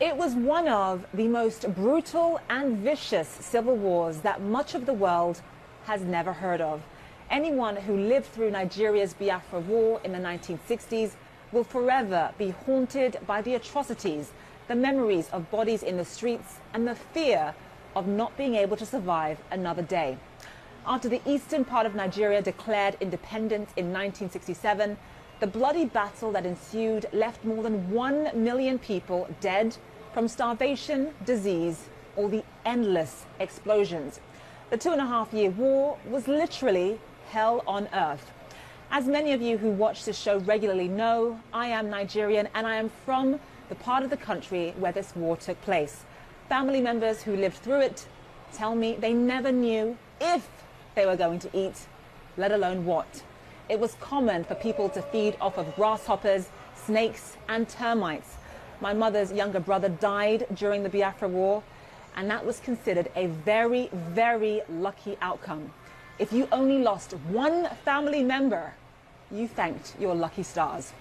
It was one of the most brutal and vicious civil wars that much of the world has never heard of. Anyone who lived through Nigeria's Biafra War in the 1960s will forever be haunted by the atrocities, the memories of bodies in the streets, and the fear of not being able to survive another day. After the eastern part of Nigeria declared independence in 1967, the bloody battle that ensued left more than 1 million people dead from starvation, disease, or the endless explosions. The 2.5-year war was literally hell on earth. As many of you who watch this show regularly know, I am Nigerian and I am from the part of the country where this war took place. Family members who lived through it tell me they never knew if they were going to eat, let alone what. It was common for people to feed off of grasshoppers, snakes, and termites. My mother's younger brother died during the Biafra War, and that was considered a very, very lucky outcome. If you only lost one family member, you thanked your lucky stars.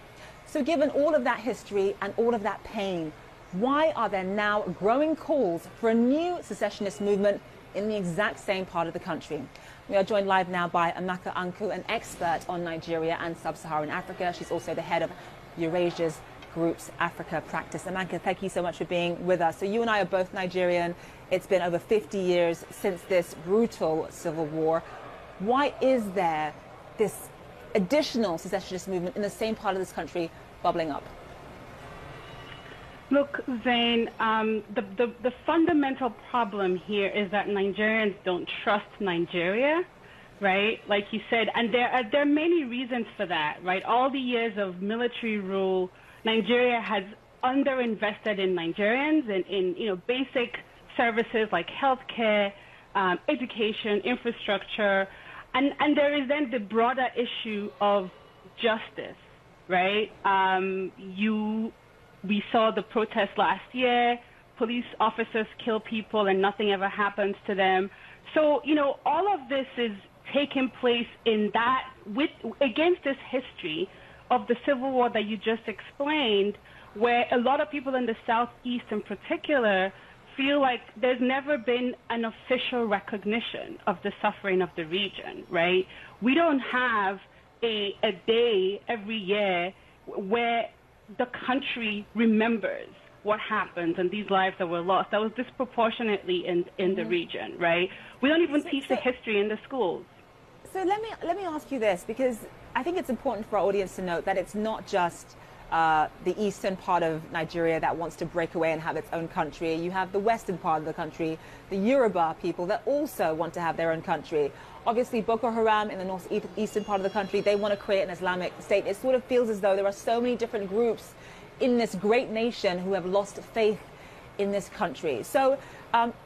So given all of that history and all of that pain, why are there now growing calls for a new secessionist movement in the exact same part of the country? We are joined live now by Amaka Anku, an expert on Nigeria and sub-Saharan Africa. She's also the head of Eurasia's Group's Africa practice. Amaka, thank you so much for being with us. So you and I are both Nigerian. It's been over 50 years since this brutal civil war. Why is there this additional secessionist movement in the same part of this country bubbling up? Look, Zain, the fundamental problem here is that Nigerians don't trust Nigeria, right? Like you said, and there are many reasons for that, right? All the years of military rule, Nigeria has underinvested in Nigerians and in basic services like healthcare, education, infrastructure, and there is then the broader issue of justice, right? We saw the protests last year. Police officers kill people and nothing ever happens to them. So, all of this is taking place in that against this history of the civil war that you just explained, where a lot of people in the Southeast in particular feel like there's never been an official recognition of the suffering of the region, right? We don't have a day every year where the country remembers what happened and these lives that were lost. That was disproportionately in the region, right? We don't even teach the history in the schools. So let me ask you this, because I think it's important for our audience to note that it's not just the eastern part of Nigeria that wants to break away and have its own country. You have the western part of the country, the Yoruba people that also want to have their own country. Obviously, Boko Haram in the northeastern part of the country, they want to create an Islamic state. It sort of feels as though there are so many different groups in this great nation who have lost faith in this country. So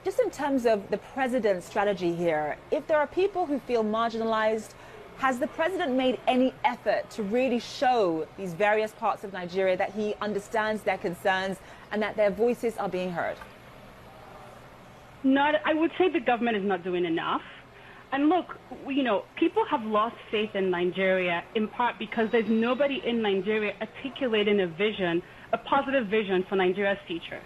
just in terms of the president's strategy here, if there are people who feel marginalized, has the president made any effort to really show these various parts of Nigeria that he understands their concerns and that their voices are being heard? I would say the government is not doing enough. And look, people have lost faith in Nigeria in part because there's nobody in Nigeria articulating a positive vision for Nigeria's future,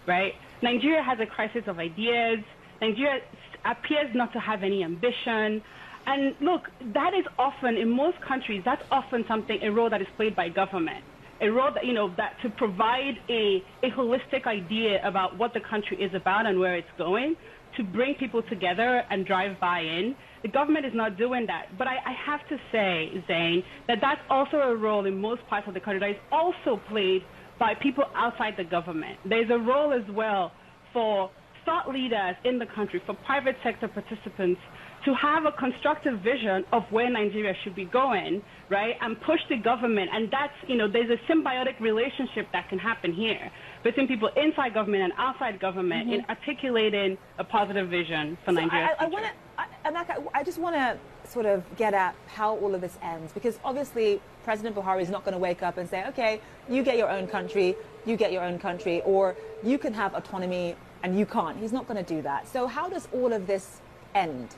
right? Nigeria has a crisis of ideas. Nigeria appears not to have any ambition. And look, that is often, in most countries, that's often a role that is played by government. A role that, that to provide a holistic idea about what the country is about and where it's going, to bring people together and drive buy-in. The government is not doing that. But I have to say, Zain, that that's also a role in most parts of the country that is also played by people outside the government. There's a role as well for thought leaders in the country, for private sector participants, to have a constructive vision of where Nigeria should be going, right, and push the government. And that's, there's a symbiotic relationship that can happen here between people inside government and outside government in articulating a positive vision for Nigeria. I just want to sort of get at how all of this ends, because obviously President Buhari is not going to wake up and say, okay, you get your own country, you get your own country, or you can have autonomy and you can't. He's not going to do that. So how does all of this end?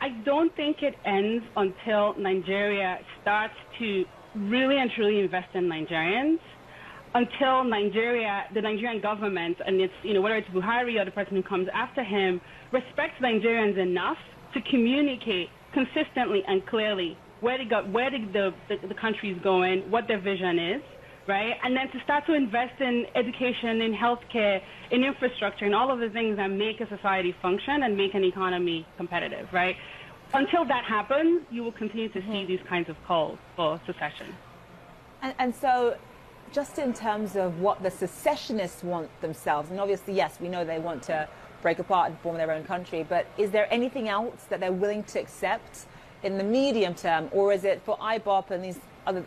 I don't think it ends until Nigeria starts to really and truly invest in Nigerians. until Nigeria, the Nigerian government, and it's, whether it's Buhari or the person who comes after him, respects Nigerians enough to communicate consistently and clearly where the country is going, what their vision is, right? And then to start to invest in education, in healthcare, in infrastructure, and all of the things that make a society function and make an economy competitive, right? Until that happens, you will continue to see these kinds of calls for secession. And so, just in terms of what the secessionists want themselves, and obviously, yes, we know they want to break apart and form their own country, but is there anything else that they're willing to accept in the medium term, or is it for IBOP and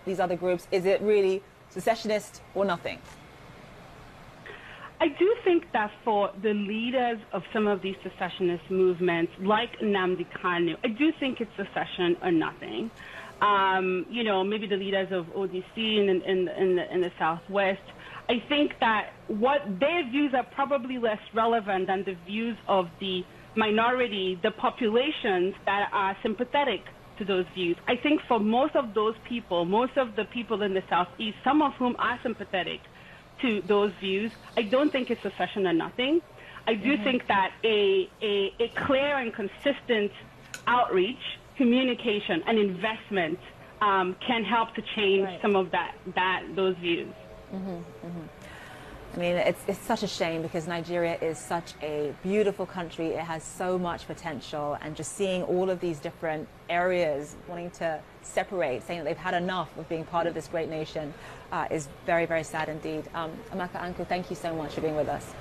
these other groups, is it really secessionist or nothing? I do think that for the leaders of some of these secessionist movements, like Nnamdi Kanu, I do think it's secession or nothing. Maybe the leaders of ODC in the Southwest, I think that what their views are probably less relevant than the views of the minority, the populations that are sympathetic to those views. I think for most of those people, most of the people in the Southeast, some of whom are sympathetic to those views, I don't think it's secession or nothing. I do think that a clear and consistent outreach, communication, and investment can help to change some of those views. I mean, it's such a shame because Nigeria is such a beautiful country. It has so much potential, and just seeing all of these different areas wanting to separate, saying that they've had enough of being part of this great nation is very, very sad indeed. Amaka Anku, thank you so much for being with us.